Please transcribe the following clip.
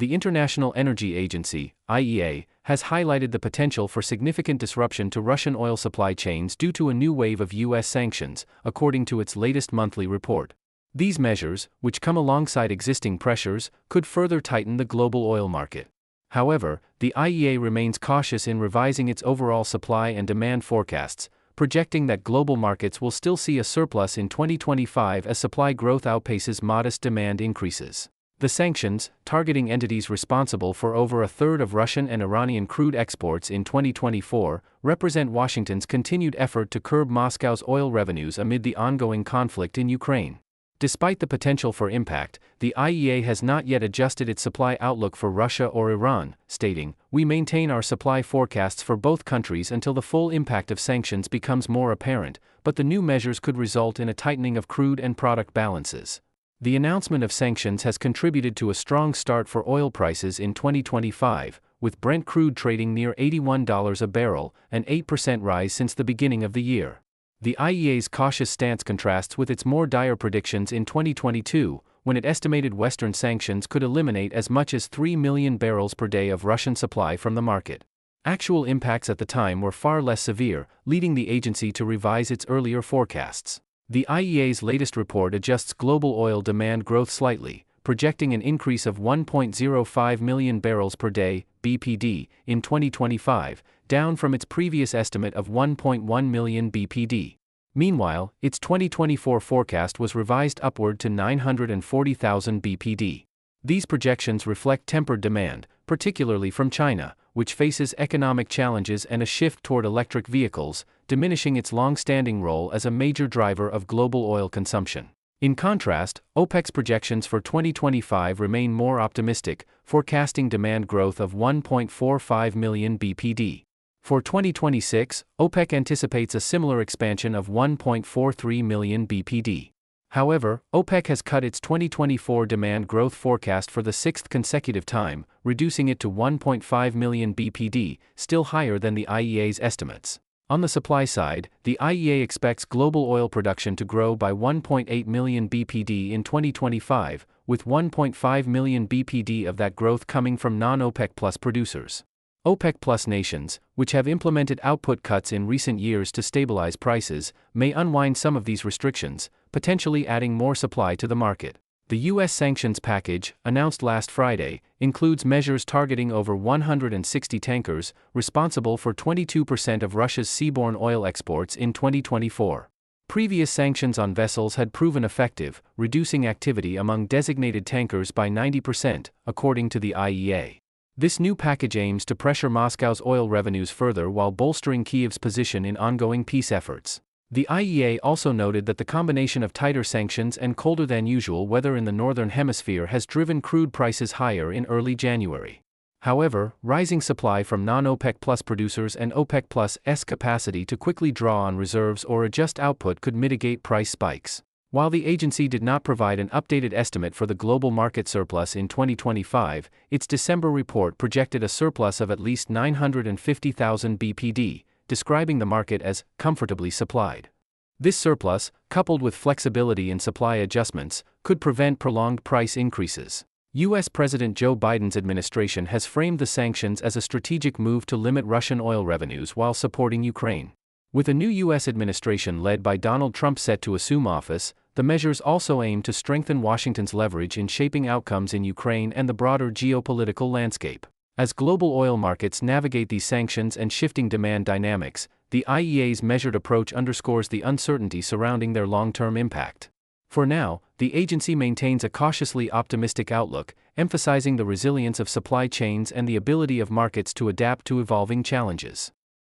The International Energy Agency, IEA, has highlighted the potential for significant disruption to Russian oil supply chains due to a new wave of U.S. sanctions, according to its latest monthly report. These measures, which come alongside existing pressures, could further tighten the global oil market. However, the IEA remains cautious in revising its overall supply and demand forecasts, projecting that global markets will still see a surplus in 2025 as supply growth outpaces modest demand increases. The sanctions, targeting entities responsible for over a third of Russian and Iranian crude exports in 2024, represent Washington's continued effort to curb Moscow's oil revenues amid the ongoing conflict in Ukraine. Despite the potential for impact, the IEA has not yet adjusted its supply outlook for Russia or Iran, stating, "We maintain our supply forecasts for both countries until the full impact of sanctions becomes more apparent, but the new measures could result in a tightening of crude and product balances." The announcement of sanctions has contributed to a strong start for oil prices in 2025, with Brent crude trading near $81 a barrel, an 8% rise since the beginning of the year. The IEA's cautious stance contrasts with its more dire predictions in 2022, when it estimated Western sanctions could eliminate as much as 3 million barrels per day of Russian supply from the market. Actual impacts at the time were far less severe, leading the agency to revise its earlier forecasts. The IEA's latest report adjusts global oil demand growth slightly, projecting an increase of 1.05 million barrels per day, BPD, in 2025, down from its previous estimate of 1.1 million BPD. Meanwhile, its 2024 forecast was revised upward to 940,000 BPD. These projections reflect tempered demand, particularly from China, which faces economic challenges and a shift toward electric vehicles, diminishing its long-standing role as a major driver of global oil consumption. In contrast, OPEC's projections for 2025 remain more optimistic, forecasting demand growth of 1.45 million BPD. For 2026, OPEC anticipates a similar expansion of 1.43 million BPD. However, OPEC has cut its 2024 demand growth forecast for the sixth consecutive time, reducing it to 1.5 million BPD, still higher than the IEA's estimates. On the supply side, the IEA expects global oil production to grow by 1.8 million BPD in 2025, with 1.5 million BPD of that growth coming from non-OPEC Plus producers. OPEC Plus nations, which have implemented output cuts in recent years to stabilize prices, may unwind some of these restrictions, potentially adding more supply to the market. The U.S. sanctions package, announced last Friday, includes measures targeting over 160 tankers, responsible for 22% of Russia's seaborne oil exports in 2024. Previous sanctions on vessels had proven effective, reducing activity among designated tankers by 90%, according to the IEA. This new package aims to pressure Moscow's oil revenues further while bolstering Kyiv's position in ongoing peace efforts. The IEA also noted that the combination of tighter sanctions and colder-than-usual weather in the northern hemisphere has driven crude prices higher in early January. However, rising supply from non-OPEC Plus producers and OPEC Plus's capacity to quickly draw on reserves or adjust output could mitigate price spikes. While the agency did not provide an updated estimate for the global market surplus in 2025, its December report projected a surplus of at least 950,000 BPD, describing the market as comfortably supplied. This surplus, coupled with flexibility in supply adjustments, could prevent prolonged price increases. U.S. President Joe Biden's administration has framed the sanctions as a strategic move to limit Russian oil revenues while supporting Ukraine. With a new U.S. administration led by Donald Trump set to assume office, the measures also aim to strengthen Washington's leverage in shaping outcomes in Ukraine and the broader geopolitical landscape. As global oil markets navigate these sanctions and shifting demand dynamics, the IEA's measured approach underscores the uncertainty surrounding their long-term impact. For now, the agency maintains a cautiously optimistic outlook, emphasizing the resilience of supply chains and the ability of markets to adapt to evolving challenges.